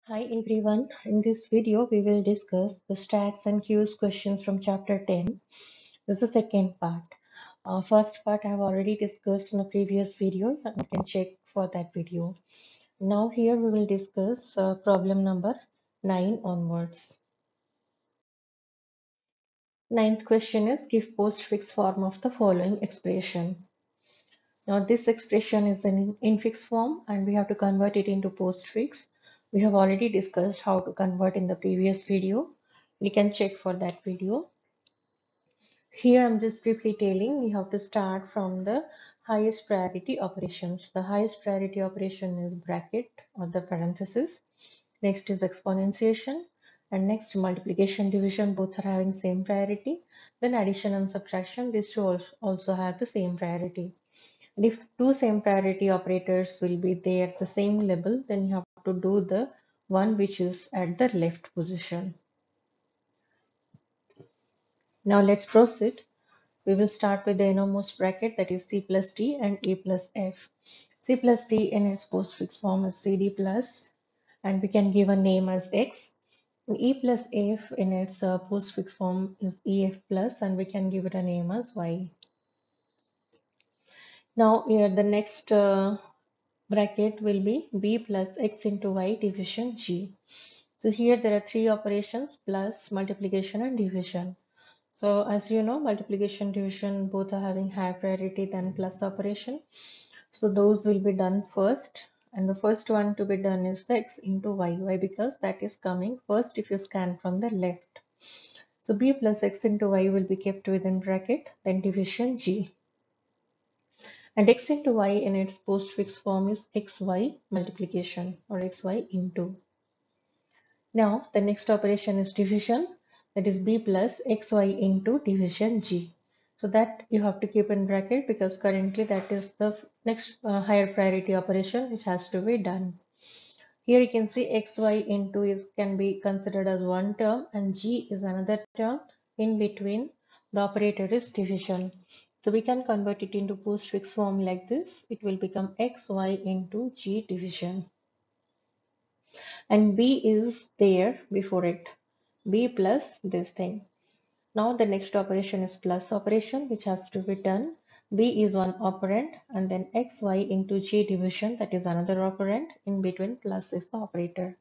Hi everyone, in this video we will discuss the stacks and queues questions from chapter 10. This is the second part. First part I have already discussed in a previous video. You can check for that video. Now here we will discuss problem number 9 onwards. Ninth question is give postfix form of the following expression. Now this expression is in infix form and we have to convert it into postfix. We have already discussed how to convert in the previous video. You can check for that video. Here I'm just briefly telling we have to start from the highest priority operations. The highest priority operation is bracket or the parenthesis. Next is exponentiation and next multiplication division, both are having same priority. Then addition and subtraction, these two also have the same priority. And if two same priority operators will be there at the same level, then you have to do the one which is at the left position. Now let's proceed. We will start with the innermost bracket, that is C plus D and A plus F. C plus D in its postfix form is CD plus, and we can give a name as X. And E plus F in its postfix form is EF plus, and we can give it a name as Y. Now here the next bracket will be B plus X into Y division G. So here there are three operations: plus, multiplication and division. So as you know, multiplication, division both are having higher priority than plus operation. So those will be done first. And the first one to be done is the X into Y. Why? Because that is coming first if you scan from the left. So B plus X into Y will be kept within bracket, then division G. And X into Y in its postfix form is XY multiplication or XY into. Now the next operation is division, that is B plus XY into division G. So that you have to keep in bracket because currently that is the next higher priority operation which has to be done. Here you can see XY into can be considered as one term and G is another term. In between the operator is division. So we can convert it into postfix form like this. It will become XY into G division. And B is there before it. B plus this thing. Now the next operation is plus operation which has to be done. B is one operand and then XY into G division, that is another operand. In between plus is the operator.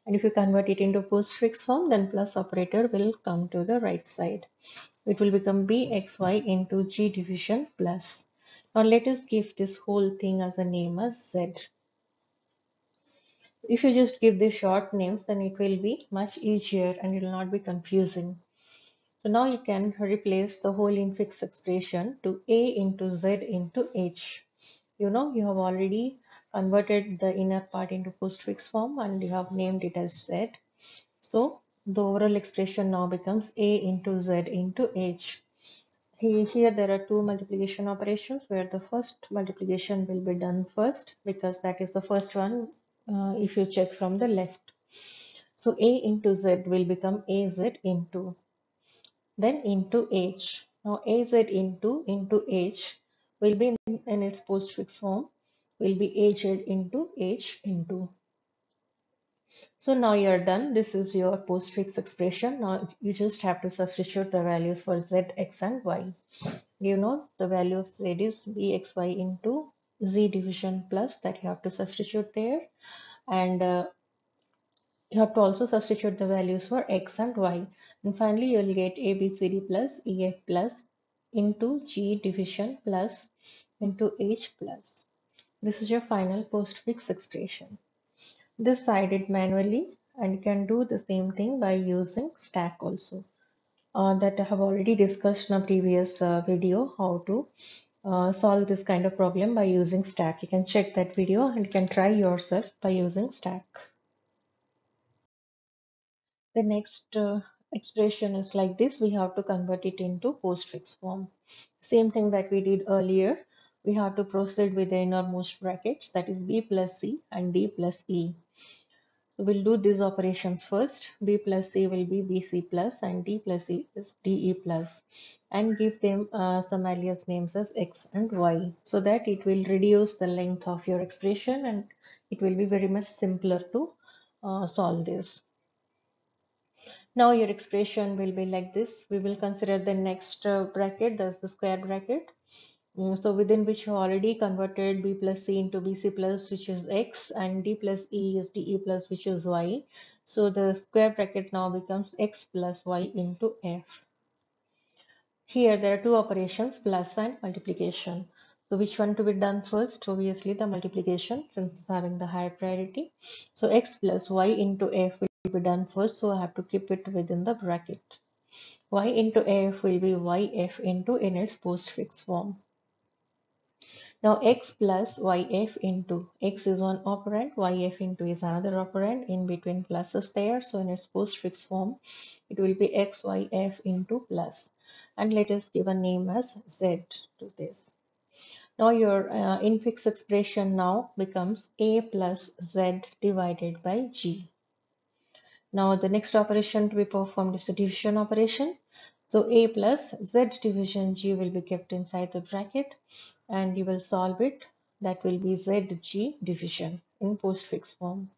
And if you convert it into postfix form, then plus operator will come to the right side. It will become BXY into G division plus. Now let us give this whole thing as a name as Z. If you just give the short names, then it will be much easier and it will not be confusing. So now you can replace the whole infix expression to A into Z into H. You know, you have already converted the inner part into postfix form and you have named it as Z. So the overall expression now becomes A into Z into H. Here there are two multiplication operations where the first multiplication will be done first because that is the first one if you check from the left. So A into Z will become AZ into, then into H. Now AZ into H will be in its postfix form, will be AZ into H into. So now you're done. This is your postfix expression. Now you just have to substitute the values for Z, X and Y. You know the value of Z is BXY into Z division plus, that you have to substitute there. And you have to also substitute the values for X and Y. And finally you'll get ABCD plus EF plus into G division plus into H plus. This is your final postfix expression. This I did manually, and you can do the same thing by using stack also. That I have already discussed in a previous video, how to solve this kind of problem by using stack. You can check that video and you can try yourself by using stack. The next expression is like this. We have to convert it into postfix form. Same thing that we did earlier. We have to proceed with the innermost brackets, that is B plus C and D plus E. So we'll do these operations first. B plus C will be BC plus and D plus E is DE plus, and give them some alias names as X and Y so that it will reduce the length of your expression and it will be very much simpler to solve this. Now your expression will be like this. We will consider the next bracket, that's the square bracket. So within which you already converted b plus c into bc plus, which is x, and d plus e is de plus, which is y. So the square bracket now becomes x plus y into f. Here there are two operations, plus and multiplication. So which one to be done first? Obviously the multiplication, since it's having the higher priority. So x plus y into f will be done first, so I have to keep it within the bracket. Y into f will be yf into in its postfix form. Now x plus yf into, x is one operand, yf into is another operand, in between plus is there, so in its postfix form it will be x yf into plus, and let us give a name as z to this. Now your infix expression now becomes a plus z divided by g. Now the next operation to be performed is the division operation. So a plus z division g will be kept inside the bracket, and you will solve it. That will be zg division in postfix form.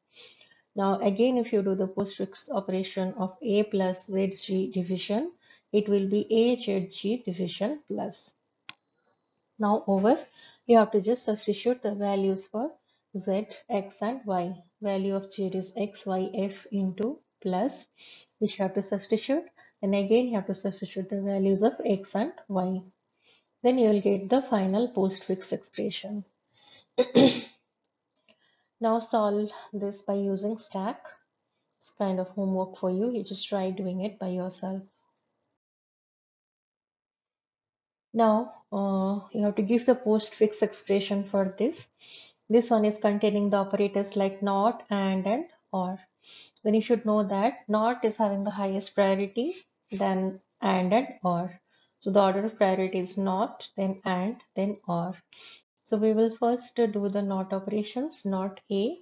Now again, if you do the postfix operation of a plus zg division, it will be a zg division plus. Now over, you have to just substitute the values for z, x and y. Value of z is x, y, f into plus, which you have to substitute. And again, you have to substitute the values of x and y. Then you will get the final postfix expression. Now solve this by using stack. It's kind of homework for you. You just try doing it by yourself. Now you have to give the postfix expression for this. This one is containing the operators like not, and or. Then you should know that not is having the highest priority, then and or. So the order of priority is not, then and, then or. So we will first do the not operations, not A,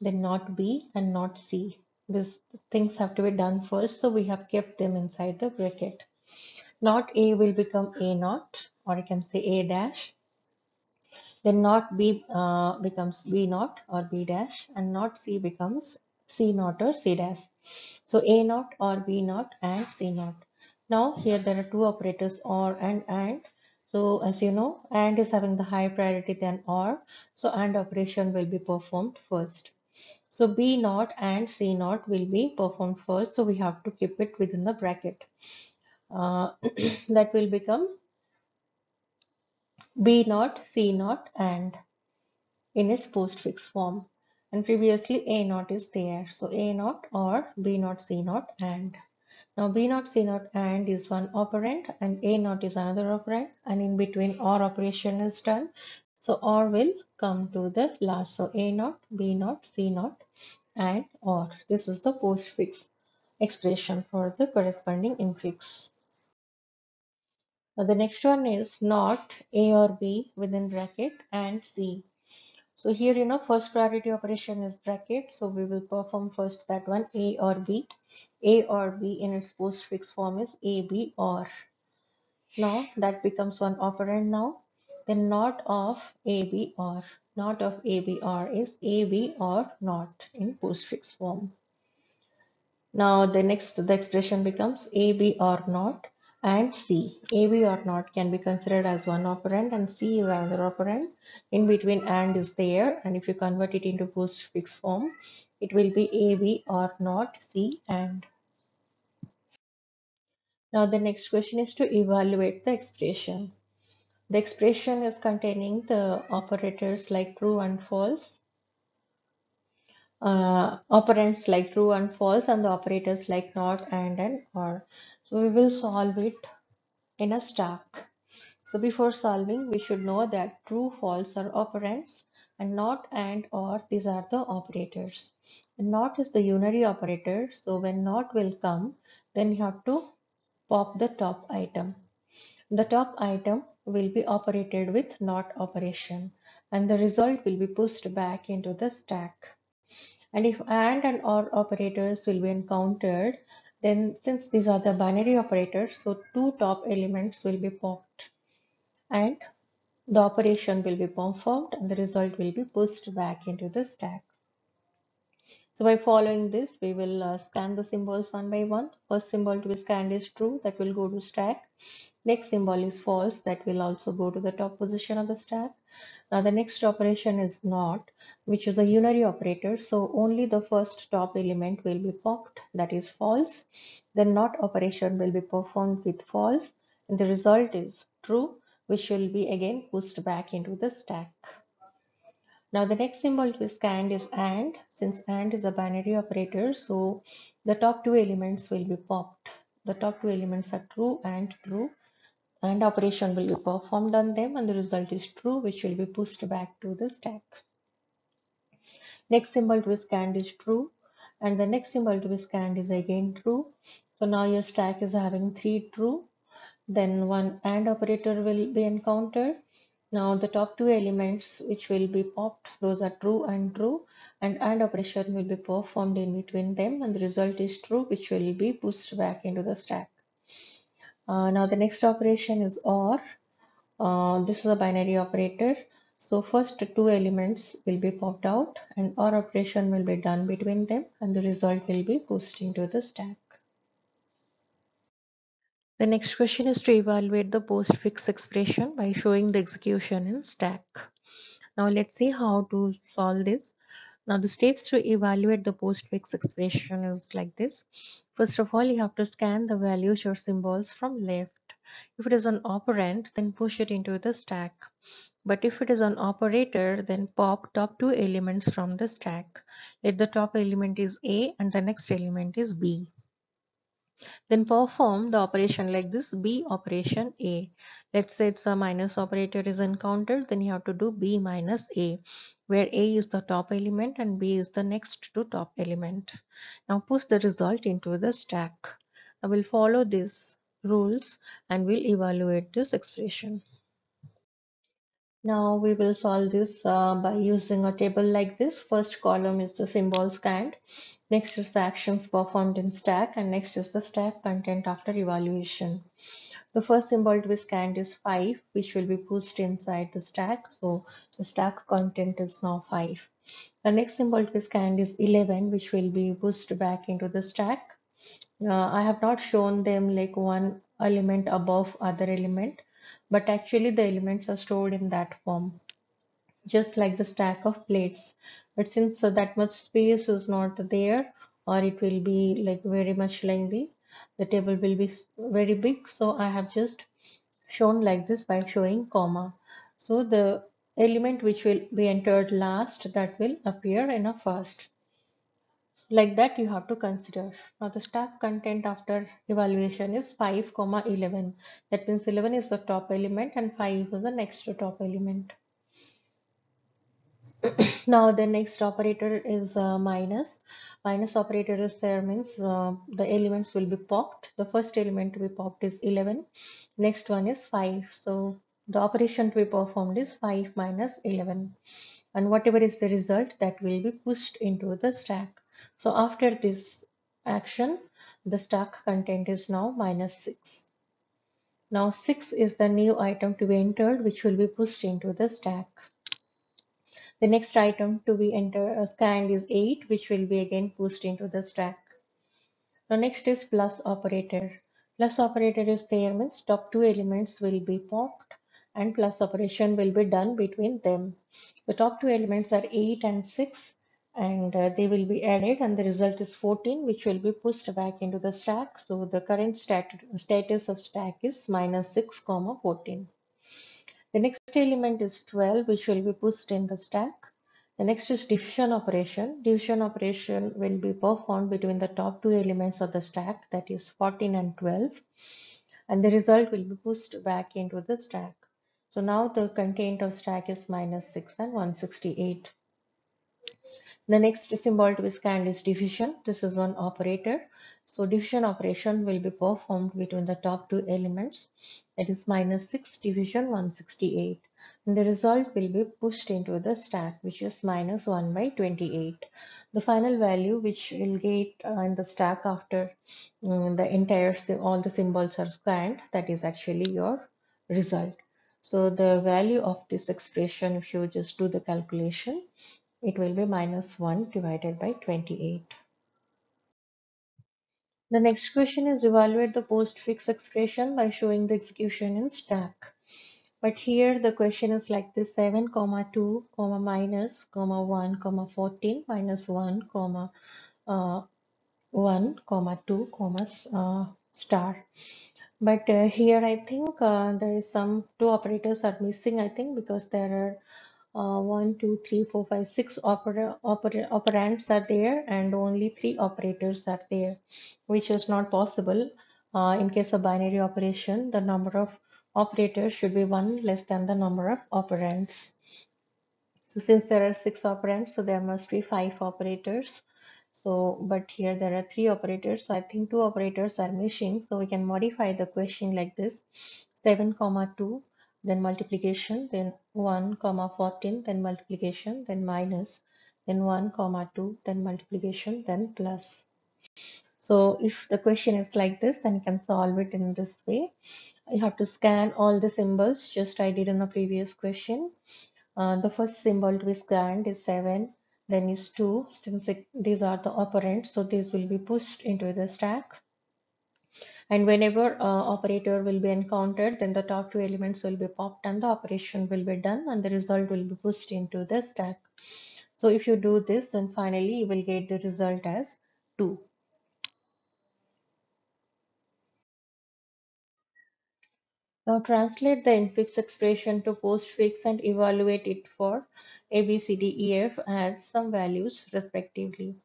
then not B, and not C. These things have to be done first, so we have kept them inside the bracket. Not A will become A naught, or you can say A dash. Then not B becomes B naught or B dash, and not C becomes C naught or C dash. So A naught or B naught and C naught. Now here there are two operators, or and. So as you know, and is having the higher priority than or, so and operation will be performed first. So B naught and C naught will be performed first, so we have to keep it within the bracket. That will become B naught, C naught, and in its postfix form. And previously A naught is there. So A naught or B naught, C naught, and. Now B naught, C naught, and is one operand, and A naught is another operand, and in between OR operation is done. So OR will come to the last. So A naught, B naught, C naught, and OR. This is the postfix expression for the corresponding infix. Now the next one is not A or B within bracket and C. So here, first priority operation is bracket. So we will perform first that one, A or B. A or B in its postfix form is A, B, or. Now that becomes one operand now. Then not of A, B, or. Not of A, B, or is A, B, or not in postfix form. Now the expression becomes A, B, or not, and C. A, B, or not can be considered as one operand, and C is another operand. In between and is there, and if you convert it into postfix form, it will be A, B, or not, C, and. Now the next question is to evaluate the expression. The expression is containing the operators like true and false, operands like true and false, and the operators like not, and or. So we will solve it in a stack. So before solving, we should know that true, false are operands, and not, and, or, these are the operators. And not is the unary operator, so when not will come, then you have to pop the top item. The top item will be operated with not operation, and the result will be pushed back into the stack. And if and or operators will be encountered, then since these are the binary operators, so two top elements will be popped, and the operation will be performed, and the result will be pushed back into the stack. So by following this, we will scan the symbols one by one. First symbol to be scanned is true, that will go to stack. Next symbol is false, that will also go to the top position of the stack. Now the next operation is not, which is a unary operator. So only the first top element will be popped, that is false. The not operation will be performed with false, and the result is true, which will be again pushed back into the stack. Now the next symbol to be scanned is AND. Since AND is a binary operator, so the top two elements will be popped. The top two elements are true, and operation will be performed on them, and the result is true, which will be pushed back to the stack. Next symbol to be scanned is true, and the next symbol to be scanned is again true. So now your stack is having three true, then one AND operator will be encountered. Now the top two elements which will be popped, those are true, and AND operation will be performed in between them, and the result is true, which will be pushed back into the stack. Now the next operation is OR. This is a binary operator. So first two elements will be popped out, and OR operation will be done between them, and the result will be pushed into the stack. The next question is to evaluate the postfix expression by showing the execution in stack. Now let's see how to solve this. Now the steps to evaluate the postfix expression is like this. First of all, you have to scan the values or symbols from left. If it is an operand, then push it into the stack. But if it is an operator, then pop top two elements from the stack. Let the top element is A and the next element is B. Then perform the operation like this, B operation A. Let's say it's a minus operator is encountered, then you have to do B minus A, where A is the top element and B is the next to top element. Now push the result into the stack. I will follow these rules and will evaluate this expression. Now we will solve this by using a table like this. First column is the symbol scanned. Next is the actions performed in stack, and next is the stack content after evaluation. The first symbol to be scanned is 5, which will be pushed inside the stack. So the stack content is now 5. The next symbol to be scanned is 11, which will be pushed back into the stack. I have not shown them like one element above other element, but actually the elements are stored in that form, just like the stack of plates. But since that much space is not there, or it will be like very much lengthy, the table will be very big. So I have just shown like this by showing comma. So the element which will be entered last, that will appear in a first. Like that you have to consider. Now the stack content after evaluation is 5 comma 11. That means 11 is the top element and 5 is the next to top element. Now the next operator is minus. Minus operator is there, means the elements will be popped. The first element to be popped is 11. Next one is 5. So the operation to be performed is 5 minus 11. And whatever is the result, that will be pushed into the stack. So after this action, the stack content is now minus 6. Now 6 is the new item to be entered, which will be pushed into the stack. The next item to be scanned is 8, which will be again pushed into the stack. Now next is plus operator. Plus operator is there, means top two elements will be popped and plus operation will be done between them. The top two elements are 8 and 6, and they will be added, and the result is 14, which will be pushed back into the stack. So the current status of stack is minus 6 comma 14. The next element is 12, which will be pushed in the stack. The next is division operation. Division operation will be performed between the top two elements of the stack, that is 14 and 12, and the result will be pushed back into the stack. So now the content of stack is minus 6 and 168. The next symbol to be scanned is division. This is one operator. So division operation will be performed between the top two elements, that is minus 6 division 168. And the result will be pushed into the stack, which is minus 1 by 28. The final value which will get in the stack after the entire all the symbols are scanned, that is actually your result. So the value of this expression, if you just do the calculation, it will be minus 1 divided by 28. The next question is evaluate the postfix expression by showing the execution in stack. But here the question is like this: 7, 2, minus, 1, 14, minus 1, uh, 1, 2, star. But here I think there is some two operators are missing, I think, because there are 1, 2, 3, 4, 5, 6 operands are there and only 3 operators are there, which is not possible. In case of binary operation, the number of operators should be 1 less than the number of operands. So since there are 6 operands, so there must be 5 operators. So, but here there are 3 operators, so I think 2 operators are missing. So we can modify the question like this: 7, 2, then multiplication, then 1, 14, then multiplication, then minus, then 1, 2, then multiplication, then plus. So if the question is like this, then you can solve it in this way. You have to scan all the symbols, just I did in a previous question. The first symbol to be scanned is 7, then is 2, since these are the operands, so these will be pushed into the stack. And whenever operator will be encountered, then the top 2 elements will be popped and the operation will be done and the result will be pushed into the stack. So if you do this, then finally you will get the result as 2. Now translate the infix expression to postfix and evaluate it for A, B, C, D, E, F as some values respectively.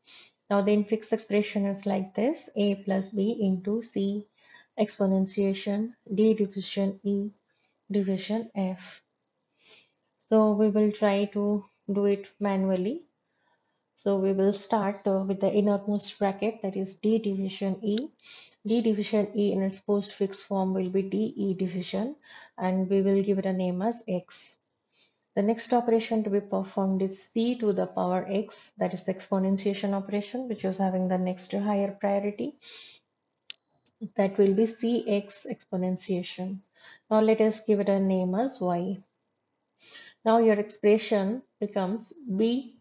Now the infix expression is like this: A plus B into C exponentiation D division E division F. So we will try to do it manually. So we will start with the innermost bracket, that is D division E. D division E in its postfix form will be DE division, and we will give it a name as X. The next operation to be performed is C to the power X, that is the exponentiation operation, which is having the next higher priority. That will be Cx exponentiation. Now let us give it a name as Y. Now your expression becomes B.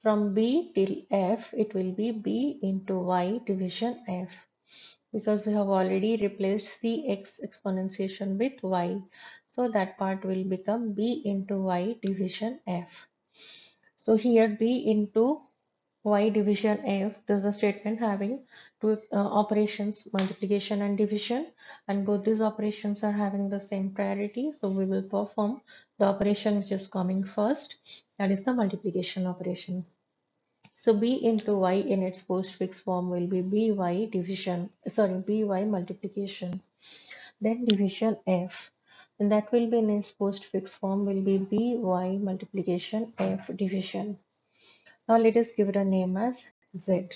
From B till F, it will be B into Y division F, because we have already replaced Cx exponentiation with Y. So that part will become B into Y division F. So here B into Y division F, this is a statement having two operations, multiplication and division, and both these operations are having the same priority. So we will perform the operation which is coming first, that is the multiplication operation. So B into Y in its postfix form will be BY division, sorry, BY multiplication. Then division F, and that will be in its postfix form will be BY multiplication F division. Now let us give it a name as Z.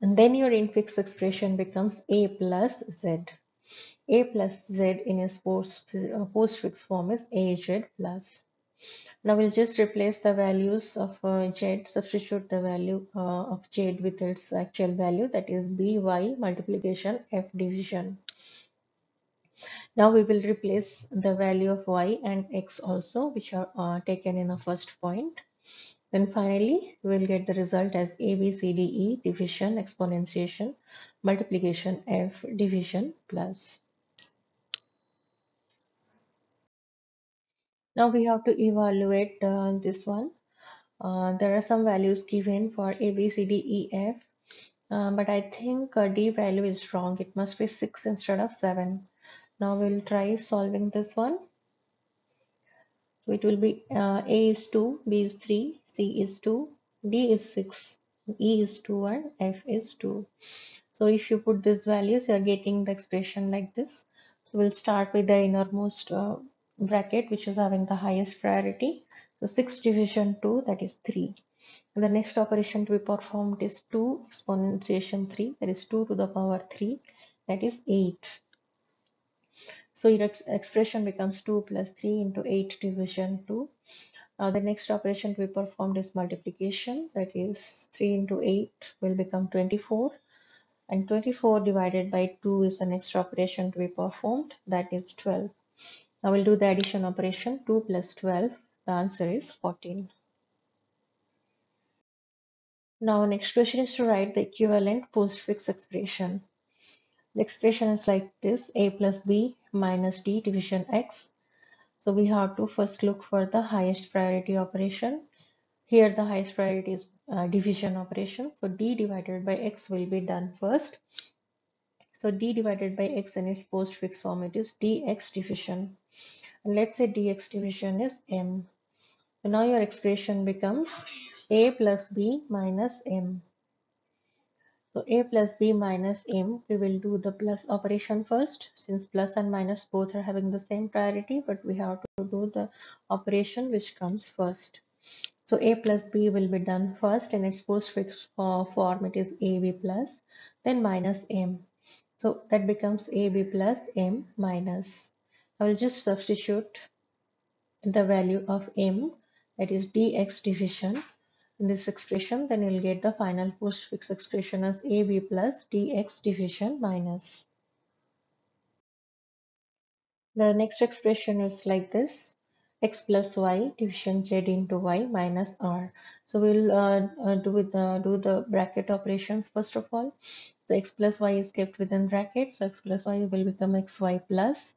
And then your infix expression becomes A plus Z. A plus Z in its postfix form is AZ plus. Now we'll just replace the values of Z, substitute the value of Z with its actual value, that is BY multiplication F division. Now we will replace the value of Y and X also, which are taken in the first point. Then finally, we will get the result as ABCDE division exponentiation multiplication F division plus. Now we have to evaluate this one. There are some values given for ABCDEF, but I think D value is wrong. It must be 6 instead of 7. Now we'll try solving this one. So it will be A is 2, B is 3, C is 2, D is 6, E is 2 and F is 2. So if you put these values, you are getting the expression like this. So we'll start with the innermost bracket, which is having the highest priority. So 6 division 2, that is 3. And the next operation to be performed is 2 exponentiation 3, that is 2 to the power 3, that is 8. So your expression becomes 2 plus 3 into 8 division 2. Now the next operation to be performed is multiplication, that is 3 into 8 will become 24. And 24 divided by 2 is the next operation to be performed, that is 12. Now we'll do the addition operation. 2 plus 12, The answer is 14. Now next question is to write the equivalent postfix expression. The expression is like this: a plus b minus d division x. So we have to first look for the highest priority operation. Here the highest priority is division operation. So d divided by x will be done first. So d divided by x in its postfix form, it is dx division. And let's say dx division is m. So now your expression becomes a plus b minus m. So a plus b minus m, we will do the plus operation first, since plus and minus both are having the same priority, but we have to do the operation which comes first. So a plus b will be done first in its postfix form, it is ab plus, then minus m. So that becomes ab plus m minus. I will just substitute the value of m, that is dx division, in this expression. Then you'll get the final postfix expression as ab plus dx division minus. The next expression is like this: x plus y division z into y minus r. So we'll do the bracket operations first of all. So x plus y is kept within bracket. So x plus y will become xy plus,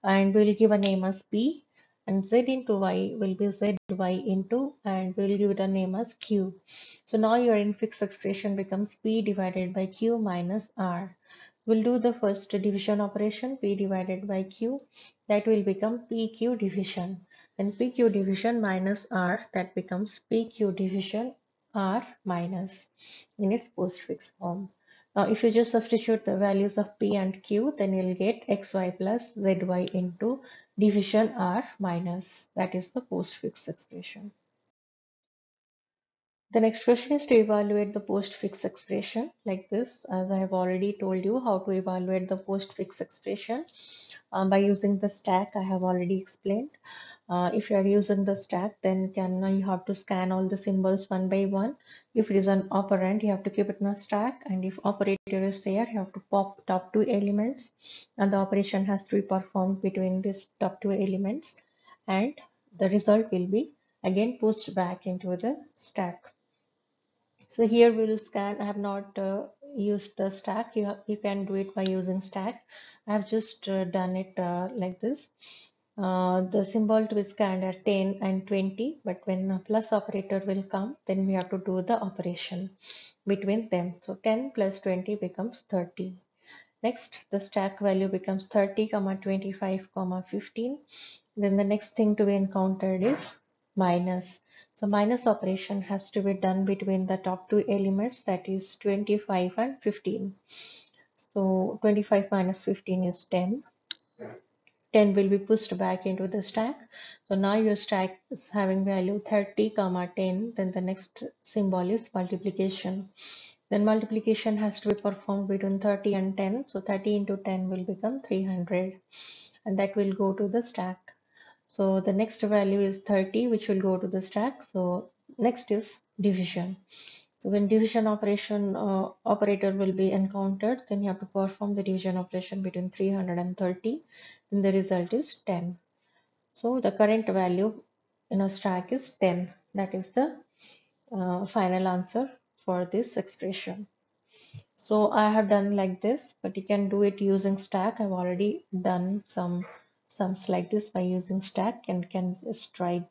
and we'll give a name as p, and z into y will be zy into, and we'll give it a name as q. So now your infix expression becomes p divided by q minus r. We'll do the first division operation, p divided by q, that will become pq division. Then pq division minus r, that becomes pq division r minus in its postfix form. Now if you just substitute the values of p and q, then you'll get xy plus zy into division r minus. That is the postfix expression. The next question is to evaluate the postfix expression like this. As I have already told you how to evaluate the postfix expression by using the stack, I have already explained. If you are using the stack, then you have to scan all the symbols one by one. If it is an operand, you have to keep it in a stack, and if operator is there, you have to pop top two elements, and the operation has to be performed between these top two elements, and the result will be again pushed back into the stack. So here we will scan. I have not used the stack. You can do it by using stack. I have just done it like this. The symbol to be scanned are 10 and 20, but when a plus operator will come, then we have to do the operation between them. So 10 plus 20 becomes 30. Next, the stack value becomes 30, 25, 15. Then the next thing to be encountered is minus. So minus operation has to be done between the top two elements, that is 25 and 15. So 25 minus 15 is 10. 10 will be pushed back into the stack. So now your stack is having value 30, 10. Then the next symbol is multiplication. Then multiplication has to be performed between 30 and 10. So 30 into 10 will become 300, and that will go to the stack. So the next value is 30, which will go to the stack. So next is division. So when division operation operator will be encountered, then you have to perform the division operation between 300 and 30. Then the result is 10. So the current value in a stack is 10. That is the final answer for this expression. So I have done like this, but you can do it using stack. I've already done some sums like this by using stack, and can just try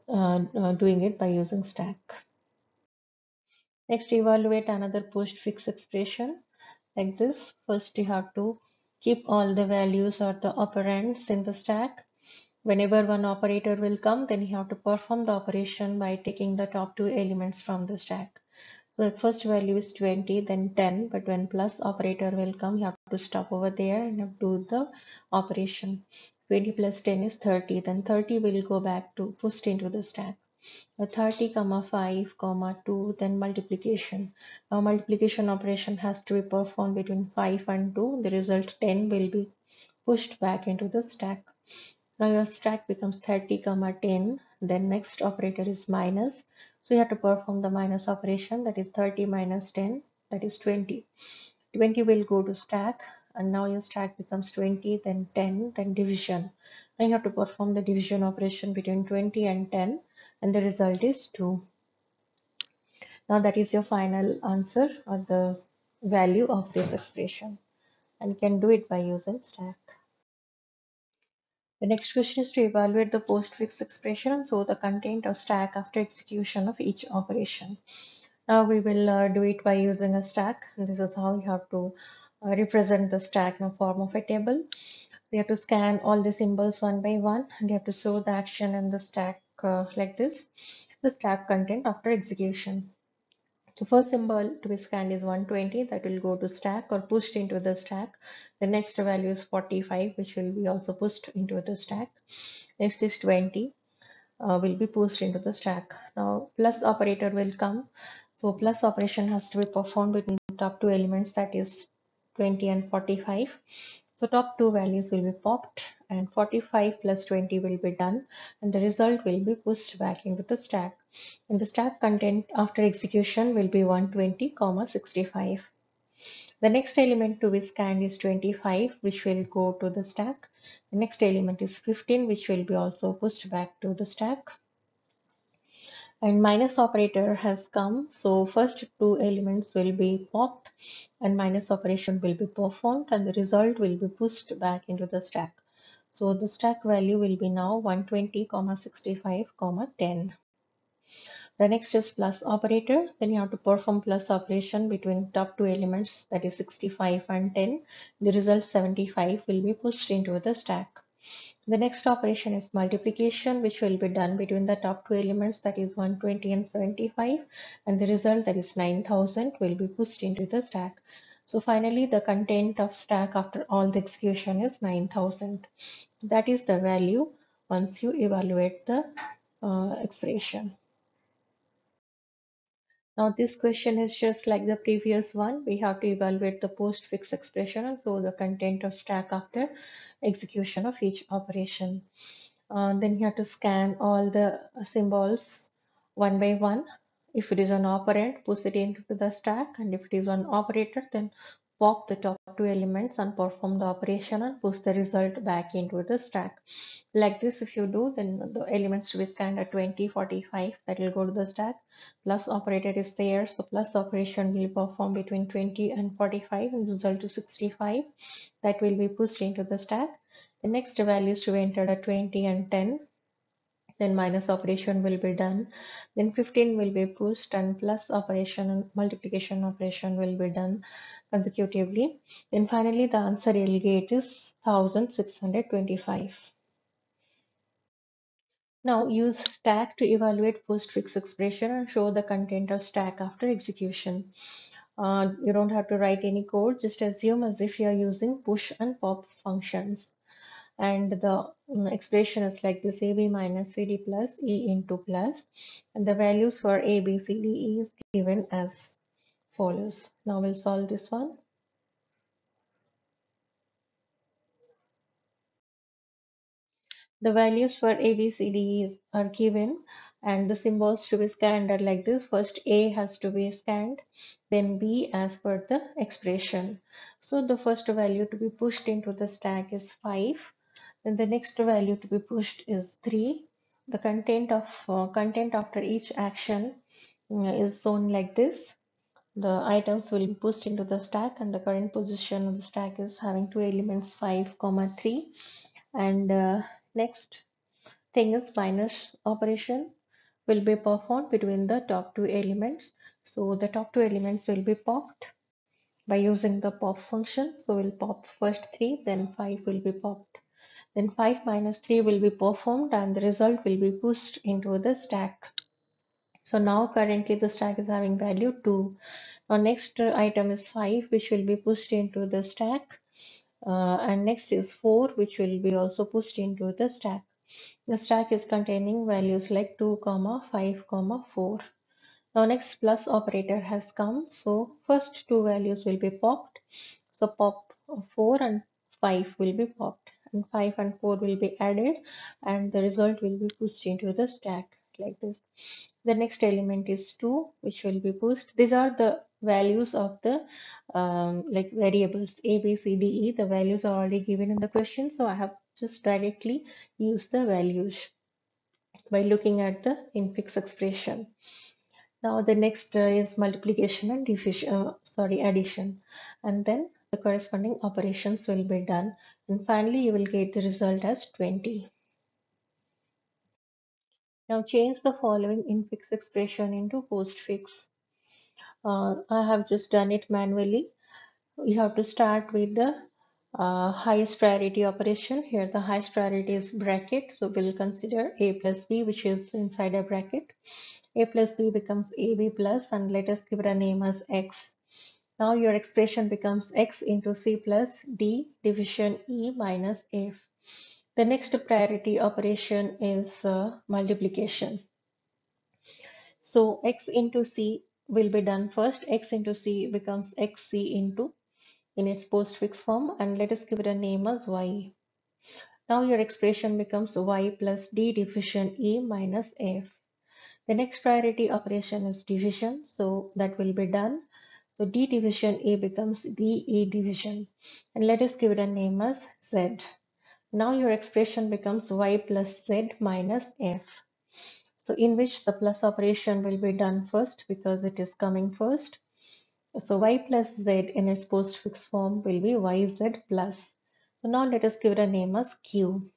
doing it by using stack. Next, evaluate another postfix expression like this. First, you have to keep all the values or the operands in the stack. Whenever one operator will come, then you have to perform the operation by taking the top two elements from the stack. So the first value is 20, then 10, but when plus operator will come, you have to stop over there and have to do the operation. 20 plus 10 is 30, then 30 will go back to pushed into the stack. 30, 5, 2, then multiplication. Now multiplication operation has to be performed between 5 and 2. The result 10 will be pushed back into the stack. Now your stack becomes 30, 10. Then next operator is minus. So you have to perform the minus operation, that is 30 minus 10, that is 20. 20 will go to stack, and now your stack becomes 20, then 10, then division. Now you have to perform the division operation between 20 and 10, and the result is 2. Now that is your final answer or the value of this expression, and you can do it by using stack. The next question is to evaluate the postfix expression and show the content of stack after execution of each operation. Now we will do it by using a stack. And this is how you have to represent the stack in the form of a table. So you have to scan all the symbols one by one, and you have to show the action in the stack like this. The stack content after execution. The first symbol to be scanned is 120, that will go to stack or pushed into the stack. The next value is 45, which will be also pushed into the stack. Next is 20, will be pushed into the stack. Now plus operator will come. So plus operation has to be performed between the top two elements, that is 20 and 45. So top two values will be popped and 45 plus 20 will be done, and the result will be pushed back into the stack. And the stack content after execution will be 120, 65. The next element to be scanned is 25, which will go to the stack. The next element is 15, which will be also pushed back to the stack. And minus operator has come, so first two elements will be popped and minus operation will be performed, and the result will be pushed back into the stack. So the stack value will be now 120, 65, 10. The next is plus operator. Then you have to perform plus operation between top two elements, that is 65 and 10. The result 75 will be pushed into the stack. The next operation is multiplication, which will be done between the top two elements, that is 120 and 75, and the result, that is 9000, will be pushed into the stack. So finally the content of stack after all the execution is 9000. That is the value once you evaluate the expression. Now this question is just like the previous one. We have to evaluate the postfix expression and so the content of stack after execution of each operation. Then you have to scan all the symbols one by one. If it is an operand, push it into the stack, and if it is an operator, then pop the top two elements and perform the operation and push the result back into the stack. Like this, if you do, then the elements to be scanned at 20, 45, that will go to the stack. Plus operator is there, so plus operation will perform between 20 and 45 and result to 65, that will be pushed into the stack. The next values to be entered are 20 and 10. Then minus operation will be done. Then 15 will be pushed and plus operation and multiplication operation will be done consecutively. Then finally the answer you'll get is 1625. Now use stack to evaluate postfix expression and show the content of stack after execution. You don't have to write any code, just assume as if you are using push and pop functions. And the expression is like this: AB minus CD plus E into plus, and the values for A, B, C, D, E is given as follows. Now we'll solve this one. The values for A, B, C, D, E are given, and the symbols to be scanned are like this. First A has to be scanned, then B as per the expression. So the first value to be pushed into the stack is 5. Then the next value to be pushed is 3. The content after each action is shown like this. The items will be pushed into the stack, and the current position of the stack is having two elements 5, 3. And next thing is minus operation will be performed between the top two elements. So the top two elements will be popped by using the pop function. So we'll pop first 3, then 5 will be popped. Then 5 minus 3 will be performed and the result will be pushed into the stack. So now currently the stack is having value 2. Now next item is 5, which will be pushed into the stack. And next is 4, which will be also pushed into the stack. The stack is containing values like 2, 5, 4. Now next plus operator has come. So first two values will be popped. So pop 4 and 5 will be popped, and 5 and 4 will be added, and the result will be pushed into the stack like this. The next element is 2, which will be pushed. These are the values of the like variables A, B, C, D, E. The values are already given in the question, so I have just directly use the values by looking at the infix expression. Now the next is multiplication and addition, and then the corresponding operations will be done, and finally you will get the result as 20. Now change the following infix expression into postfix. I have just done it manually. You have to start with the highest priority operation. Here the highest priority is bracket, so we'll consider a plus b, which is inside a bracket. A plus b becomes ab plus, and let us give it a name as x. Now your expression becomes x into c plus d division e minus f. The next priority operation is multiplication. So x into c will be done first. X into c becomes xc into in its postfix form, and let us give it a name as y. Now your expression becomes y plus d division e minus f. The next priority operation is division, so that will be done. So d division e becomes dE division, and let us give it a name as z. Now your expression becomes y plus z minus f. So in which the plus operation will be done first because it is coming first. So y plus z in its postfix form will be yz plus. So now let us give it a name as q.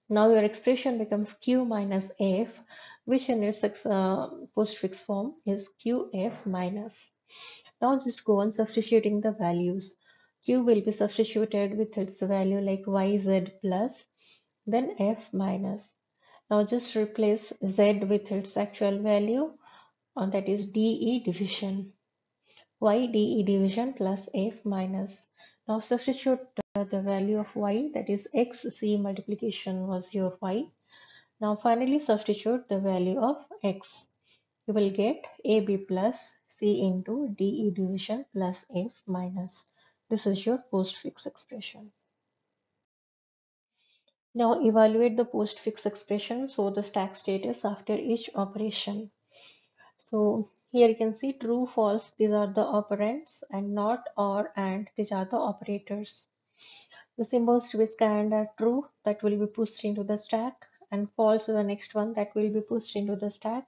Now your expression becomes q minus f, which in its postfix form is qf minus. Now just go on substituting the values. Q will be substituted with its value like yz plus, then f minus. Now just replace z with its actual value, that is dE division. Y dE division plus f minus. Now substitute the value of y, that is xc multiplication was your y. Now finally substitute the value of x. You will get ab plus c into dE division plus f minus. This is your postfix expression. Now evaluate the postfix expression, so the stack status after each operation. So here you can see true, false, these are the operands, and not, or, and, these are the operators. The symbols to be scanned are true, that will be pushed into the stack, and false is the next one that will be pushed into the stack.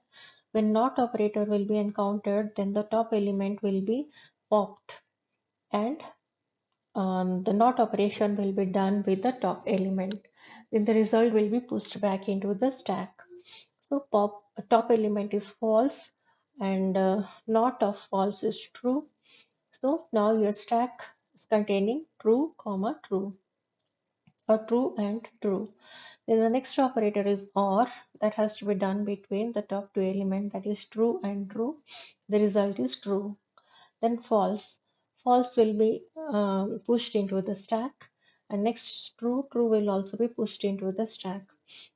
When not operator will be encountered, then the top element will be popped, and the not operation will be done with the top element. Then the result will be pushed back into the stack. So top element is false, and not of false is true. So now your stack is containing true, comma, true, or true and true. Then the next operator is OR, that has to be done between the top two elements, that is true and true. The result is true. Then false. False will be pushed into the stack, and next true, true will also be pushed into the stack.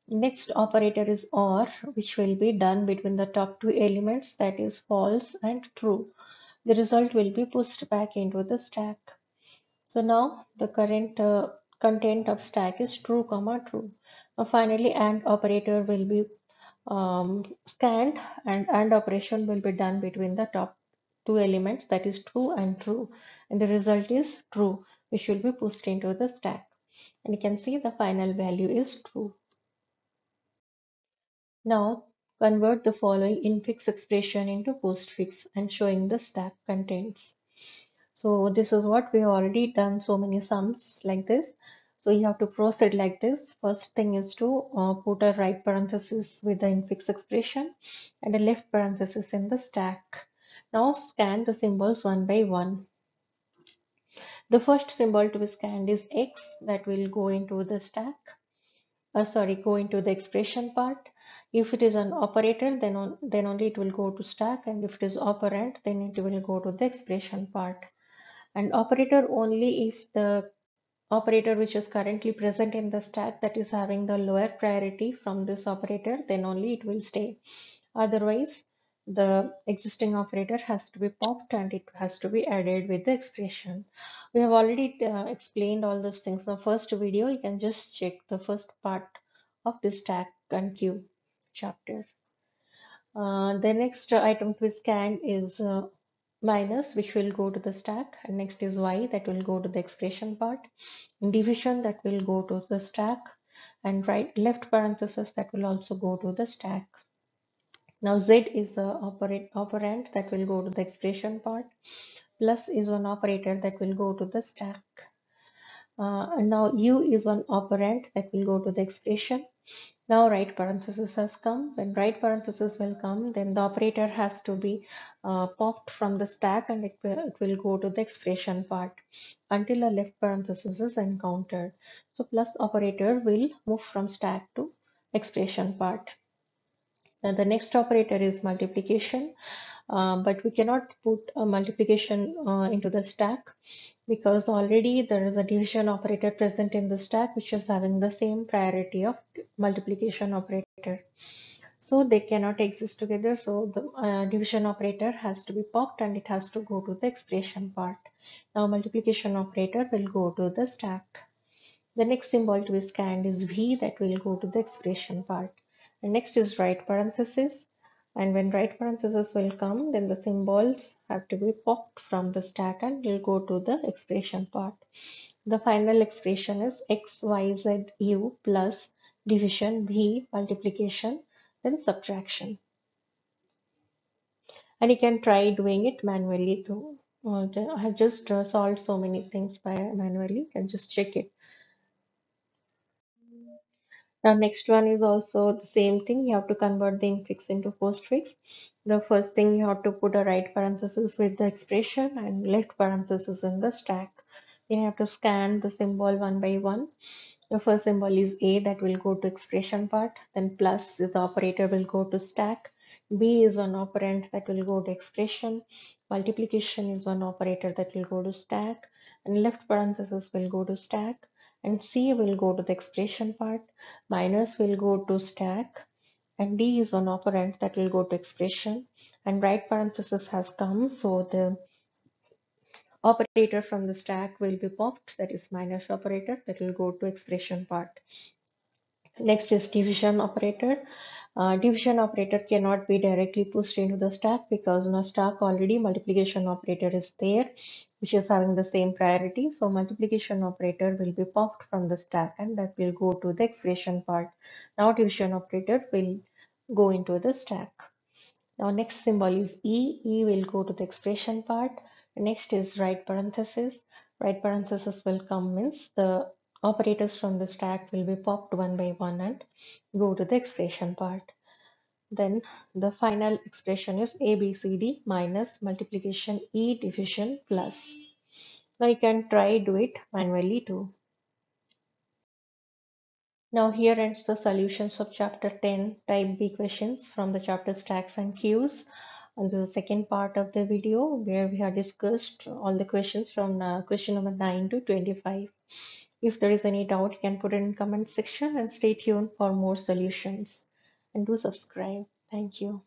Next operator is OR, which will be done between the top two elements, that is false and true. The result will be pushed back into the stack. So now the current content of stack is true, comma, true. Now finally AND operator will be scanned, and AND operation will be done between the top two elements, that is true and true, and the result is true, which will be pushed into the stack, and you can see the final value is true. Now convert the following infix expression into postfix and showing the stack contents. So this is what we have already done, so many sums like this. So you have to proceed like this. First thing is to put a right parenthesis with the infix expression and a left parenthesis in the stack. Now scan the symbols one by one. The first symbol to be scanned is X, that will go into the stack. Go into the expression part. If it is an operator, then only it will go to stack, and if it is operand, then it will go to the expression part. And operator only if the operator which is currently present in the stack, that is having the lower priority from this operator, then only it will stay. Otherwise, the existing operator has to be popped and it has to be added with the expression. We have already explained all those things in the first video. You can just check the first part of the stack and queue chapter. The next item to be scanned is minus, which will go to the stack, and next is y, that will go to the expression part, division, that will go to the stack, and right left parenthesis, that will also go to the stack. Now z is the operand that will go to the expression part, plus is one operator that will go to the stack. And now u is one operand that will go to the expression. Now right parenthesis has come. When right parenthesis will come, then the operator has to be popped from the stack, and it will go to the expression part until a left parenthesis is encountered. So plus operator will move from stack to expression part. Now the next operator is multiplication, but we cannot put a multiplication into the stack because already there is a division operator present in the stack which is having the same priority of multiplication operator. So they cannot exist together. So the division operator has to be popped and it has to go to the expression part. Now multiplication operator will go to the stack. The next symbol to be scanned is V, that will go to the expression part. And next is right parenthesis. And when right parenthesis will come, then the symbols have to be popped from the stack and will go to the expression part. The final expression is X, Y, Z, U plus division, V, multiplication, then subtraction. And you can try doing it manually too. I have just solved so many things by manually. You can just check it. Now next one is also the same thing. You have to convert the infix into postfix. The first thing, you have to put a right parenthesis with the expression and left parenthesis in the stack. Then you have to scan the symbol one by one. The first symbol is A, that will go to expression part. Then plus is the operator will go to stack. B is one operand that will go to expression. Multiplication is one operator that will go to stack. And left parenthesis will go to stack. And C will go to the expression part. Minus will go to stack. And D is one operand that will go to expression. And right parenthesis has come, so the operator from the stack will be popped, that is minus operator that will go to expression part. Next is division operator. Division operator cannot be directly pushed into the stack because in a stack already multiplication operator is there, which is having the same priority. So multiplication operator will be popped from the stack and that will go to the expression part. Now division operator will go into the stack. Now next symbol is E. E will go to the expression part. Next is right parenthesis. Right parenthesis will come, means the operators from the stack will be popped one by one and go to the expression part. Then the final expression is ABCD minus multiplication E division plus. Now you can try do it manually too. Now here ends the solutions of chapter 10 type B questions from the chapter stacks and queues. And this is the second part of the video where we have discussed all the questions from question number 9 to 25. If there is any doubt, you can put it in comment section and stay tuned for more solutions. And do subscribe. Thank you.